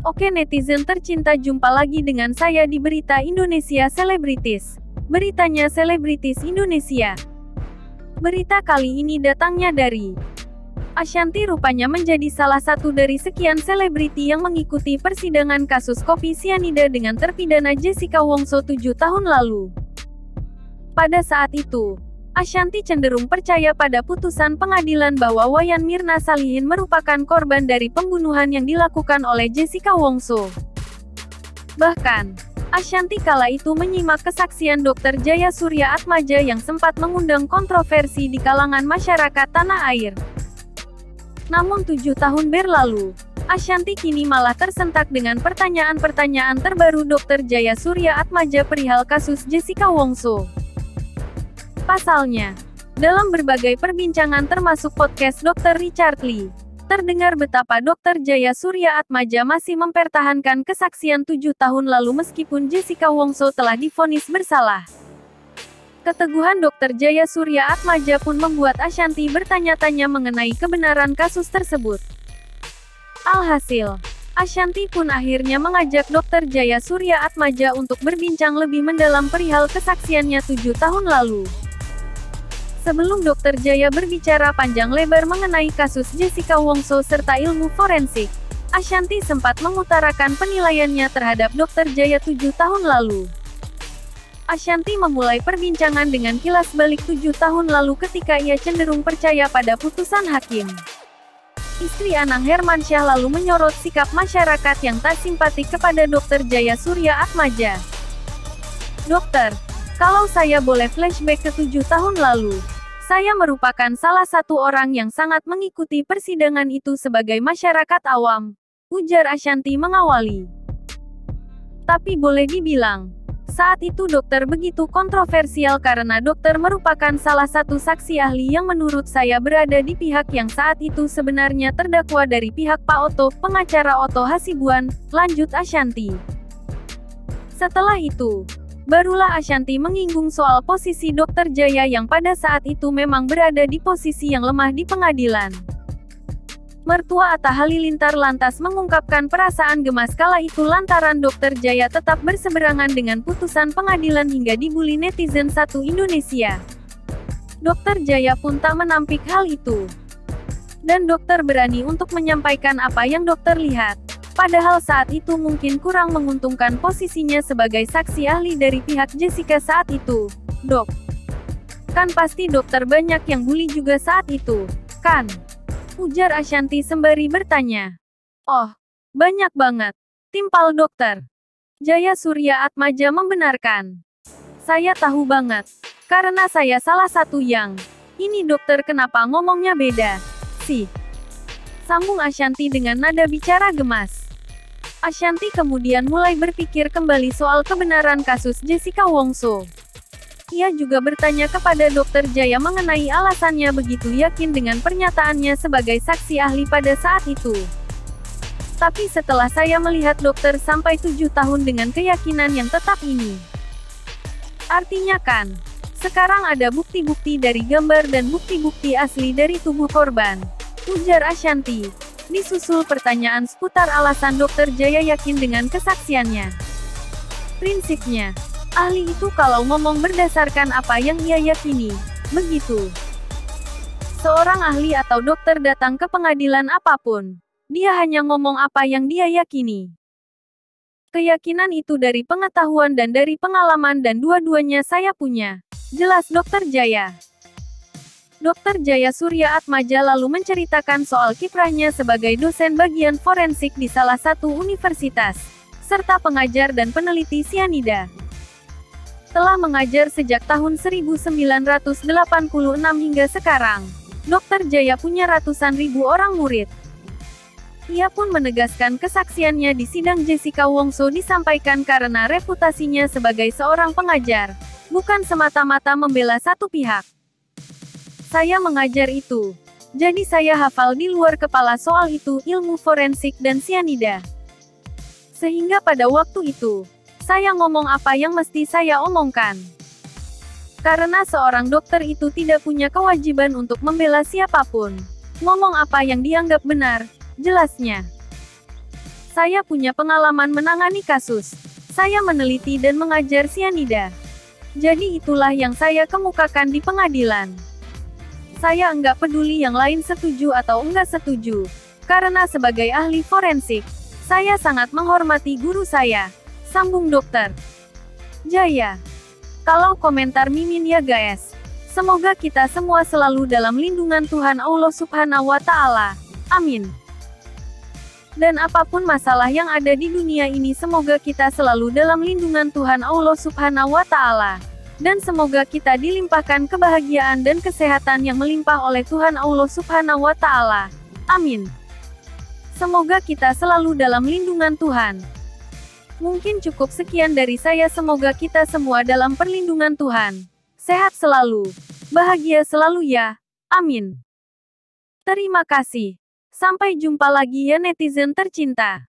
Oke netizen tercinta, jumpa lagi dengan saya di Berita Indonesia Selebritis. Beritanya Selebritis Indonesia. Berita kali ini datangnya dari Ashanty, rupanya menjadi salah satu dari sekian selebriti yang mengikuti persidangan kasus kopi sianida dengan terpidana Jessica Wongso 7 tahun lalu. Pada saat itu, Ashanty cenderung percaya pada putusan pengadilan bahwa Wayan Mirna Salihin merupakan korban dari pembunuhan yang dilakukan oleh Jessica Wongso. Bahkan, Ashanty kala itu menyimak kesaksian Dr. Jaya Surya Atmaja yang sempat mengundang kontroversi di kalangan masyarakat tanah air. Namun 7 tahun berlalu, Ashanty kini malah tersentak dengan pertanyaan-pertanyaan terbaru Dr. Jaya Surya Atmaja perihal kasus Jessica Wongso. Pasalnya, dalam berbagai perbincangan termasuk podcast Dr. Richard Lee, terdengar betapa Dr. Jaya Surya Atmaja masih mempertahankan kesaksian 7 tahun lalu meskipun Jessica Wongso telah divonis bersalah. Keteguhan Dr. Jaya Surya Atmaja pun membuat Ashanty bertanya-tanya mengenai kebenaran kasus tersebut. Alhasil, Ashanty pun akhirnya mengajak Dr. Jaya Surya Atmaja untuk berbincang lebih mendalam perihal kesaksiannya 7 tahun lalu. Sebelum Dr. Jaya berbicara panjang lebar mengenai kasus Jessica Wongso serta ilmu forensik, Ashanty sempat mengutarakan penilaiannya terhadap Dr. Jaya 7 tahun lalu. Ashanty memulai perbincangan dengan kilas balik 7 tahun lalu ketika ia cenderung percaya pada putusan hakim. Istri Anang Hermansyah lalu menyorot sikap masyarakat yang tak simpatik kepada Dr. Jaya Surya Atmaja. Dokter, kalau saya boleh flashback ke 7 tahun lalu, saya merupakan salah satu orang yang sangat mengikuti persidangan itu sebagai masyarakat awam, ujar Ashanty mengawali. Tapi boleh dibilang, saat itu dokter begitu kontroversial karena dokter merupakan salah satu saksi ahli yang menurut saya berada di pihak yang saat itu sebenarnya terdakwa dari pihak Pak Otto, pengacara Otto Hasibuan, lanjut Ashanty. Setelah itu, barulah Ashanty menyinggung soal posisi Dr. Jaya yang pada saat itu memang berada di posisi yang lemah di pengadilan. Mertua Atta Halilintar lantas mengungkapkan perasaan gemas kala itu lantaran Dr. Jaya tetap berseberangan dengan putusan pengadilan hingga dibully netizen satu Indonesia. Dr. Jaya pun tak menampik hal itu. Dan dokter berani untuk menyampaikan apa yang dokter lihat. Padahal saat itu mungkin kurang menguntungkan posisinya sebagai saksi ahli dari pihak Jessica saat itu. Dok, kan pasti dokter banyak yang bully juga saat itu, kan? Ujar Ashanty sembari bertanya. Oh, banyak banget. Timpal dokter. Jaya Surya Atmaja membenarkan. Saya tahu banget. Karena saya salah satu yang. Ini dokter kenapa ngomongnya beda, sih? Sambung Ashanty dengan nada bicara gemas. Ashanty kemudian mulai berpikir kembali soal kebenaran kasus Jessica Wongso. Ia juga bertanya kepada Dr. Jaya mengenai alasannya begitu yakin dengan pernyataannya sebagai saksi ahli pada saat itu. Tapi setelah saya melihat dokter sampai 7 tahun dengan keyakinan yang tetap ini. Artinya kan, sekarang ada bukti-bukti dari gambar dan bukti-bukti asli dari tubuh korban, ujar Ashanty. Disusul pertanyaan seputar alasan Dr. Jaya yakin dengan kesaksiannya. Prinsipnya, ahli itu kalau ngomong berdasarkan apa yang ia yakini, begitu. Seorang ahli atau dokter datang ke pengadilan apapun, dia hanya ngomong apa yang dia yakini. Keyakinan itu dari pengetahuan dan dari pengalaman dan dua-duanya saya punya, jelas Dr. Jaya. Dr. Jaya Surya Atmaja lalu menceritakan soal kiprahnya sebagai dosen bagian forensik di salah satu universitas, serta pengajar dan peneliti sianida. Telah mengajar sejak tahun 1986 hingga sekarang, Dr. Jaya punya ratusan ribu orang murid. Ia pun menegaskan kesaksiannya di sidang Jessica Wongso disampaikan karena reputasinya sebagai seorang pengajar, bukan semata-mata membela satu pihak. Saya mengajar itu. Jadi saya hafal di luar kepala soal itu, ilmu forensik dan sianida. Sehingga pada waktu itu, saya ngomong apa yang mesti saya omongkan. Karena seorang dokter itu tidak punya kewajiban untuk membela siapapun. Ngomong apa yang dianggap benar, jelasnya. Saya punya pengalaman menangani kasus. Saya meneliti dan mengajar sianida. Jadi itulah yang saya kemukakan di pengadilan. Saya enggak peduli yang lain setuju atau enggak setuju. Karena sebagai ahli forensik, saya sangat menghormati guru saya. Sambung Dokter Jaya. Kalau komentar Mimin ya guys. Semoga kita semua selalu dalam lindungan Tuhan Allah Subhanahu wa Ta'ala. Amin. Dan apapun masalah yang ada di dunia ini, semoga kita selalu dalam lindungan Tuhan Allah Subhanahu wa Ta'ala. Dan semoga kita dilimpahkan kebahagiaan dan kesehatan yang melimpah oleh Tuhan Allah Subhanahu wa Ta'ala. Amin. Semoga kita selalu dalam lindungan Tuhan. Mungkin cukup sekian dari saya. Semoga kita semua dalam perlindungan Tuhan. Sehat selalu. Bahagia selalu ya. Amin. Terima kasih. Sampai jumpa lagi ya netizen tercinta.